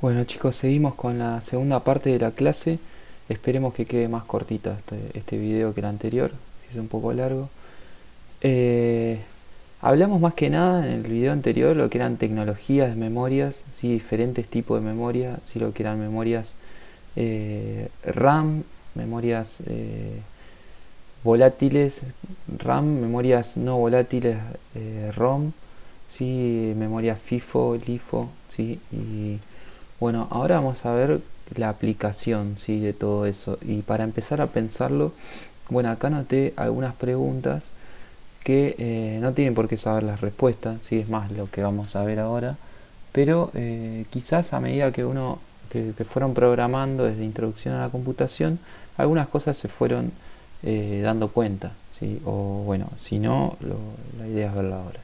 Bueno chicos, seguimos con la segunda parte de la clase. Esperemos que quede más cortita este video que el anterior, si es un poco largo. Eh, Hablamos más que nada en el video anterior lo que eran tecnologías de memorias, ¿sí? Diferentes tipos de memoria, ¿sí? Lo que eran memorias RAM, memorias volátiles RAM, memorias no volátiles ROM, ¿sí? Memorias FIFO, LIFO, ¿sí? Y bueno, ahora vamos a ver la aplicación, ¿sí? De todo eso. Y para empezar a pensarlo, bueno, acá anoté algunas preguntas que no tienen por qué saber las respuestas, ¿sí? Es más lo que vamos a ver ahora, pero quizás a medida que que fueron programando desde introducción a la computación, algunas cosas se fueron dando cuenta, ¿sí? O bueno, si no, la idea es verla ahora.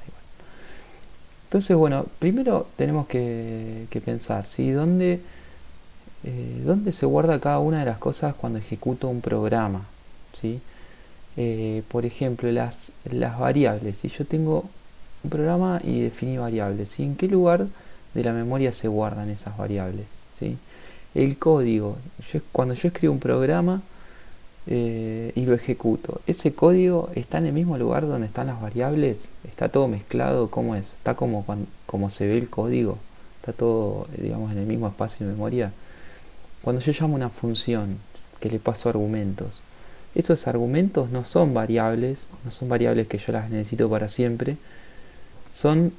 Entonces, bueno, primero tenemos que pensar, ¿sí? ¿Dónde se guarda cada una de las cosas cuando ejecuto un programa? ¿Sí? Por ejemplo, las variables. Si yo tengo un programa y definí variables, ¿sí? ¿En qué lugar de la memoria se guardan esas variables? ¿Sí? El código. Cuando yo escribo un programa y lo ejecuto, ¿ese código está en el mismo lugar donde están las variables? ¿Está todo mezclado? ¿Cómo es? ¿Está como se ve el código? ¿Está todo, digamos, en el mismo espacio de memoria? Cuando yo llamo una función que le paso argumentos, esos argumentos no son variables, no son variables que yo las necesito para siempre, son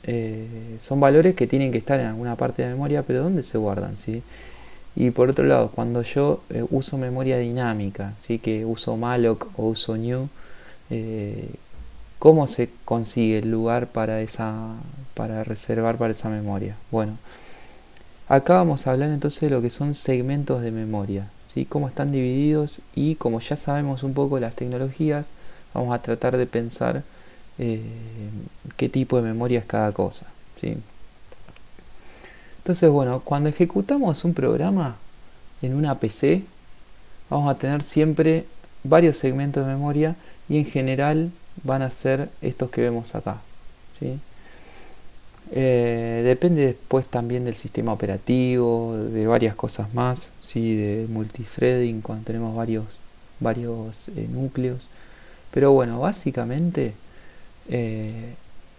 valores que tienen que estar en alguna parte de la memoria, pero ¿dónde se guardan? ¿Sí? Y por otro lado, cuando yo uso memoria dinámica, ¿sí? Que uso malloc o uso new, eh, ¿cómo se consigue el lugar para reservar para esa memoria? Bueno, acá vamos a hablar entonces de lo que son segmentos de memoria, ¿sí? Cómo están divididos y como ya sabemos un poco las tecnologías, vamos a tratar de pensar eh, qué tipo de memoria es cada cosa, ¿sí? Entonces, bueno, cuando ejecutamos un programa en una PC, vamos a tener siempre varios segmentos de memoria y en general van a ser estos que vemos acá, ¿sí? Depende después también del sistema operativo, de varias cosas más, ¿sí? De multithreading cuando tenemos varios núcleos. Pero bueno, básicamente eh,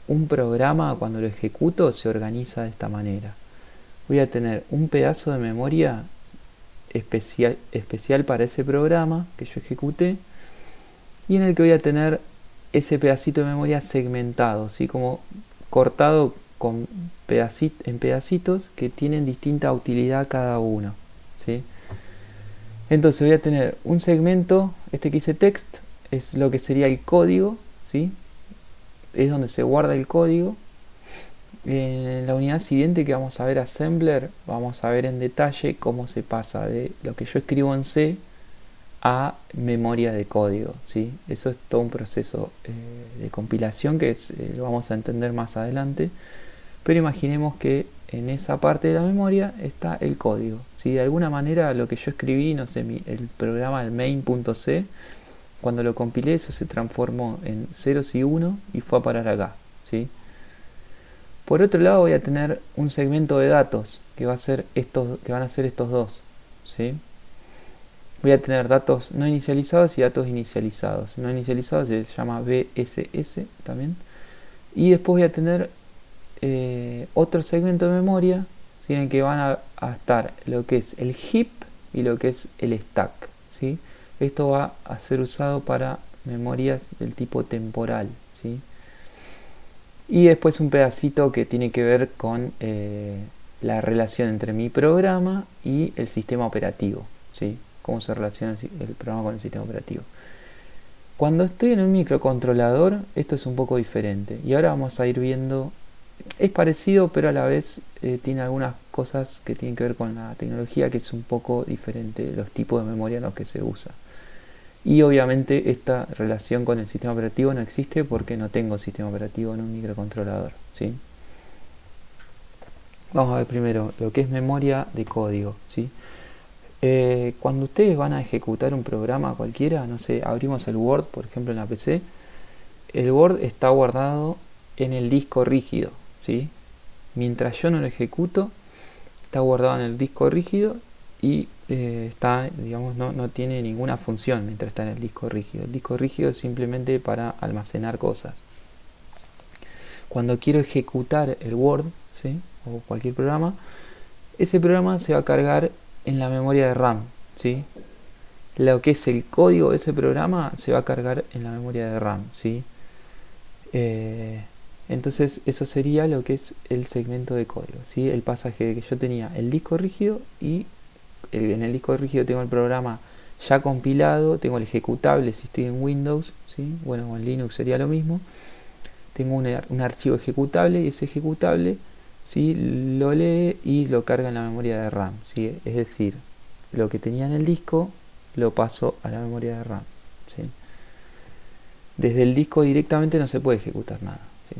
un programa cuando lo ejecuto se organiza de esta manera. Voy a tener un pedazo de memoria especial para ese programa que yo ejecuté y en el que voy a tener ese pedacito de memoria segmentado, ¿sí? Como cortado en pedacitos que tienen distinta utilidad cada uno, ¿sí? Entonces voy a tener un segmento, este que dice text, es lo que sería el código, ¿sí? Es donde se guarda el código. En la unidad siguiente que vamos a ver, Assembler, vamos a ver en detalle cómo se pasa de lo que yo escribo en C a memoria de código, ¿sí? Eso es todo un proceso de compilación que lo vamos a entender más adelante, pero imaginemos que en esa parte de la memoria está el código, ¿sí? De alguna manera lo que yo escribí, no sé, el programa del main.c, cuando lo compilé eso se transformó en ceros y 1 y fue a parar acá, ¿sí? Por otro lado voy a tener un segmento de datos que van a ser estos dos, ¿sí? Voy a tener datos no inicializados y datos inicializados. No inicializados se llama BSS también. Y después voy a tener otro segmento de memoria, ¿sí? En el que van a estar lo que es el heap y lo que es el stack, ¿sí? Esto va a ser usado para memorias del tipo temporal, ¿sí? Y después un pedacito que tiene que ver con la relación entre mi programa y el sistema operativo, ¿sí? Cómo se relaciona el programa con el sistema operativo. Cuando estoy en un microcontrolador, esto es un poco diferente. Y ahora vamos a ir viendo. Es parecido, pero a la vez tiene algunas cosas que tienen que ver con la tecnología, que es un poco diferente, los tipos de memoria en los que se usa. Y obviamente esta relación con el sistema operativo no existe porque no tengo sistema operativo en un microcontrolador, ¿sí? Vamos a ver primero lo que es memoria de código, ¿sí? Cuando ustedes van a ejecutar un programa cualquiera, no sé, abrimos el Word, por ejemplo, en la PC, el Word está guardado en el disco rígido, ¿sí? Mientras yo no lo ejecuto, está guardado en el disco rígido y está, digamos, no tiene ninguna función mientras está en el disco rígido. El disco rígido es simplemente para almacenar cosas. Cuando quiero ejecutar el Word, ¿sí?, o cualquier programa, ese programa se va a cargar en la memoria de RAM, ¿sí? Lo que es el código de ese programa se va a cargar en la memoria de RAM, ¿sí? Entonces eso sería lo que es el segmento de código, ¿sí? El pasaje de que yo tenía el disco rígido y en el disco rígido tengo el programa ya compilado, tengo el ejecutable si estoy en Windows, ¿sí? Bueno, en Linux sería lo mismo. Tengo un archivo ejecutable y ese ejecutable, ¿sí?, lo lee y lo carga en la memoria de RAM, ¿sí? Es decir, lo que tenía en el disco lo paso a la memoria de RAM, ¿sí? Desde el disco directamente no se puede ejecutar nada, ¿sí?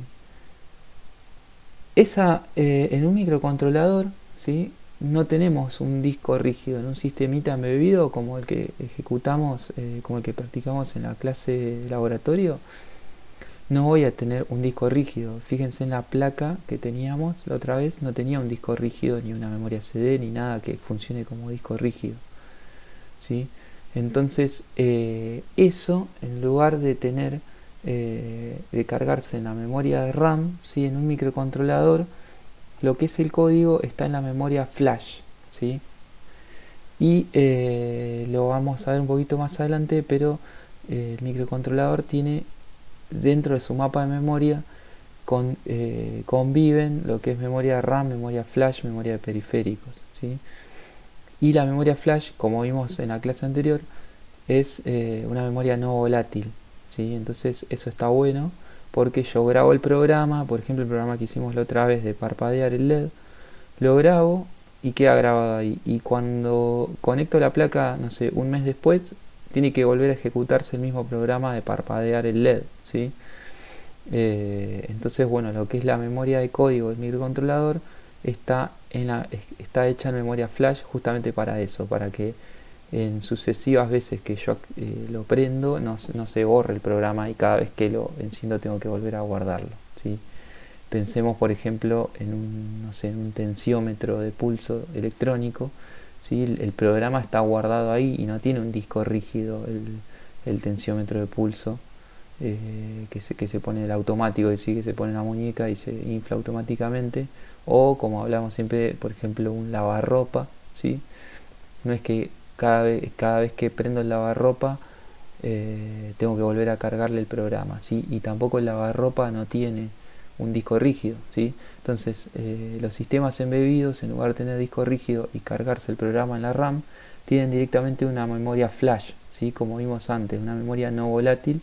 En un microcontrolador, ¿sí?, no tenemos un disco rígido, en un sistemita embebido como el que ejecutamos, como el que practicamos en la clase de laboratorio. No voy a tener un disco rígido. Fíjense en la placa que teníamos la otra vez, no tenía un disco rígido, ni una memoria CD, ni nada que funcione como disco rígido, ¿sí? Entonces, eso, en lugar de tener, de cargarse en la memoria de RAM, ¿sí?, en un microcontrolador, lo que es el código está en la memoria flash, ¿sí? Y lo vamos a ver un poquito más adelante, pero el microcontrolador tiene dentro de su mapa de memoria conviven lo que es memoria RAM, memoria flash, memoria de periféricos, ¿sí? Y la memoria flash, como vimos en la clase anterior, es una memoria no volátil, ¿sí? Entonces eso está bueno porque yo grabo el programa, por ejemplo el programa que hicimos la otra vez de parpadear el LED, lo grabo y queda grabado ahí. Y cuando conecto la placa, no sé, un mes después, tiene que volver a ejecutarse el mismo programa de parpadear el LED, ¿sí? Entonces, bueno, lo que es la memoria de código del microcontrolador está hecha en memoria flash justamente para eso, para que en sucesivas veces que yo lo prendo no se borre el programa y cada vez que lo enciendo tengo que volver a guardarlo, ¿sí? Pensemos, por ejemplo, en un tensiómetro de pulso electrónico, ¿sí? El programa está guardado ahí y no tiene un disco rígido el tensiómetro de pulso, que se pone el automático, es decir, que se pone en la muñeca y se infla automáticamente, o como hablamos siempre, por ejemplo, un lavarropa, ¿sí? No es que cada vez que prendo el lavarropa tengo que volver a cargarle el programa, ¿sí? Y tampoco el lavarropa no tiene un disco rígido, ¿sí? Entonces los sistemas embebidos, en lugar de tener disco rígido y cargarse el programa en la RAM, tienen directamente una memoria flash, ¿sí?, como vimos antes, una memoria no volátil,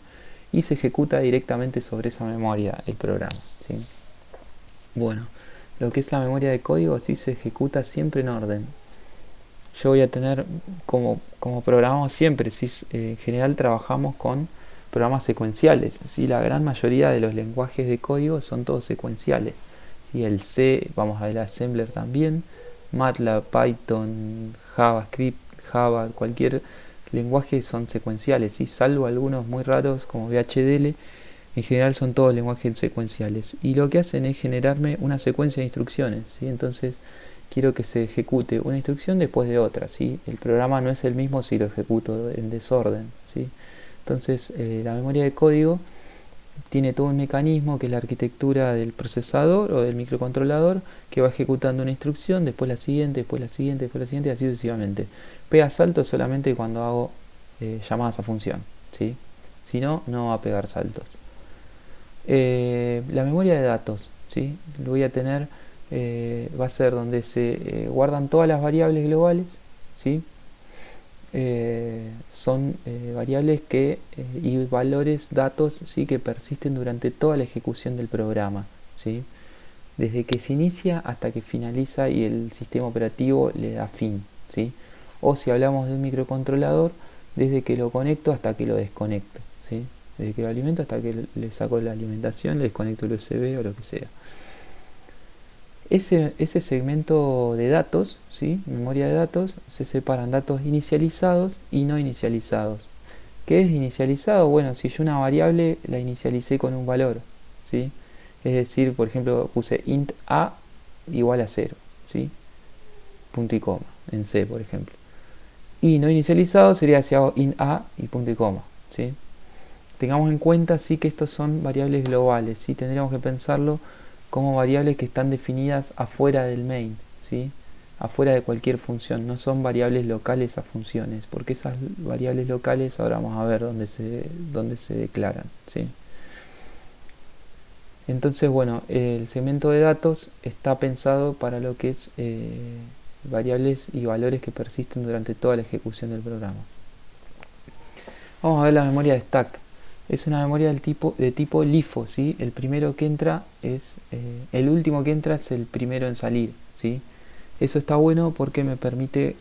y se ejecuta directamente sobre esa memoria el programa, ¿sí? Bueno, lo que es la memoria de código sí se ejecuta siempre en orden. Yo voy a tener, como programamos siempre, ¿sí?, en general trabajamos con programas secuenciales, ¿sí? La gran mayoría de los lenguajes de código son todos secuenciales, ¿sí? El C, vamos a ver el assembler también, MATLAB, Python, JavaScript, Java, cualquier lenguaje son secuenciales, ¿sí?, salvo algunos muy raros como VHDL. En general son todos lenguajes secuenciales y lo que hacen es generarme una secuencia de instrucciones, ¿sí? Entonces quiero que se ejecute una instrucción después de otra, ¿sí? El programa no es el mismo si lo ejecuto en desorden, ¿sí? Entonces la memoria de código tiene todo un mecanismo que es la arquitectura del procesador o del microcontrolador, que va ejecutando una instrucción, después la siguiente, después la siguiente, después la siguiente, y así sucesivamente. Pega saltos solamente cuando hago llamadas a función, ¿sí? Si no, no va a pegar saltos. La memoria de datos, ¿sí?, lo voy a tener, va a ser donde se guardan todas las variables globales, ¿sí? Son variables y valores, datos, ¿sí?, que persisten durante toda la ejecución del programa, ¿sí?, desde que se inicia hasta que finaliza y el sistema operativo le da fin, ¿sí? O si hablamos de un microcontrolador, desde que lo conecto hasta que lo desconecto, ¿sí? Desde que lo alimento hasta que le saco la alimentación, le desconecto el USB o lo que sea. Ese segmento de datos, ¿sí?, memoria de datos, se separan datos inicializados y no inicializados. ¿Qué es inicializado? Bueno, si yo una variable la inicialicé con un valor, ¿sí? Es decir, por ejemplo, puse int a igual a 0, ¿sí? punto y coma, en C por ejemplo. Y no inicializado sería si hago int a y punto y coma, ¿sí? Tengamos en cuenta sí que estos son variables globales, ¿sí? Tendríamos que pensarlo como variables que están definidas afuera del main, ¿sí? Afuera de cualquier función, no son variables locales a funciones, porque esas variables locales ahora vamos a ver dónde se declaran, ¿sí? Entonces, bueno, el segmento de datos está pensado para lo que es variables y valores que persisten durante toda la ejecución del programa. Vamos a ver la memoria de stack. Es una memoria de tipo LIFO, ¿sí? El primero que entra es el último que entra es el primero en salir, ¿sí? Eso está bueno porque me permite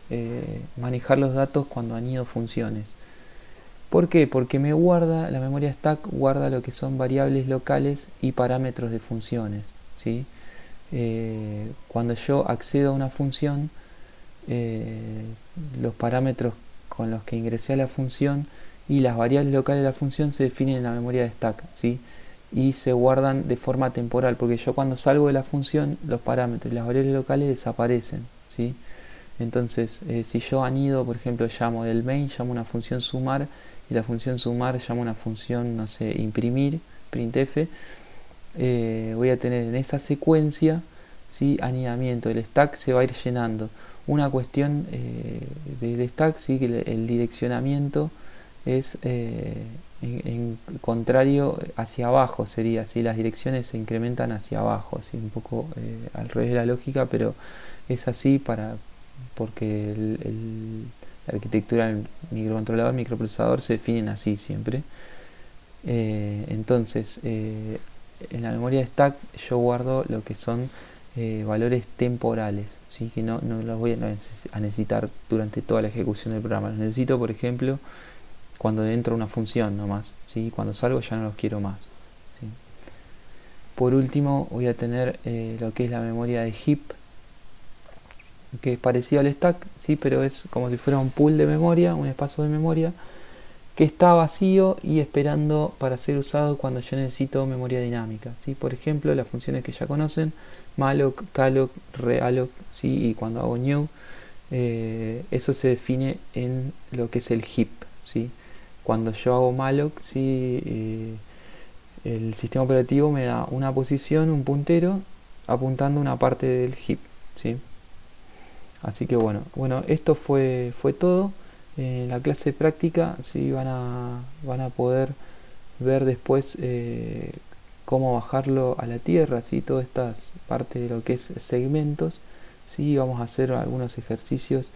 manejar los datos cuando anido funciones. ¿Por qué? Porque la memoria stack guarda lo que son variables locales y parámetros de funciones, ¿sí? Cuando yo accedo a una función, los parámetros con los que ingresé a la función y las variables locales de la función se definen en la memoria de stack, ¿sí? Y se guardan de forma temporal, porque yo cuando salgo de la función, los parámetros y las variables locales desaparecen, ¿sí? Entonces, si yo anido, por ejemplo, llamo del main, llamo una función sumar, y la función sumar llamo una función, no sé, imprimir, printf, voy a tener en esa secuencia, ¿sí? Anidamiento, el stack se va a ir llenando. Una cuestión del stack, ¿sí? Que el direccionamiento es en contrario hacia abajo, sería, ¿sí? Las direcciones se incrementan hacia abajo, ¿sí? Un poco al revés de la lógica, pero es así porque la arquitectura del microcontrolador, microprocesador se definen así siempre. Entonces, en la memoria de stack yo guardo lo que son valores temporales, ¿sí? Que no los voy a necesitar durante toda la ejecución del programa. Los necesito, por ejemplo, cuando entro una función nomás, ¿sí? Cuando salgo ya no los quiero más, ¿sí? Por último voy a tener lo que es la memoria de heap, que es parecido al stack, ¿sí? Pero es como si fuera un pool de memoria, un espacio de memoria que está vacío y esperando para ser usado cuando yo necesito memoria dinámica, ¿sí? Por ejemplo, las funciones que ya conocen, malloc, calloc, realloc, ¿sí? Y cuando hago new, eso se define en lo que es el heap, ¿sí? Cuando yo hago malloc, ¿sí? El sistema operativo me da una posición, un puntero, apuntando una parte del heap, ¿sí? Así que bueno, esto fue todo. En la clase práctica sí van a poder ver después cómo bajarlo a la tierra, ¿sí? Todas estas partes de lo que es segmentos, ¿sí? Vamos a hacer algunos ejercicios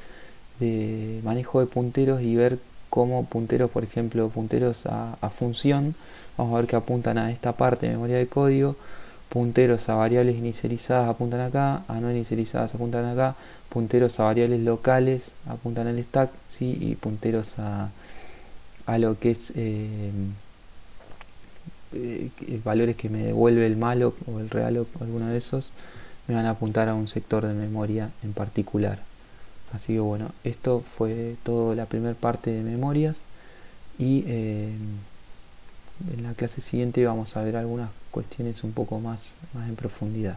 de manejo de punteros y ver cómo punteros, por ejemplo, punteros a función, vamos a ver que apuntan a esta parte de memoria de código, punteros a variables inicializadas apuntan acá, a no inicializadas apuntan acá, punteros a variables locales apuntan al stack, ¿sí? Y punteros a lo que es valores que me devuelve el malloc o el realloc, alguno de esos, me van a apuntar a un sector de memoria en particular. Así que bueno, esto fue toda la primera parte de memorias y en la clase siguiente vamos a ver algunas cuestiones un poco más en profundidad.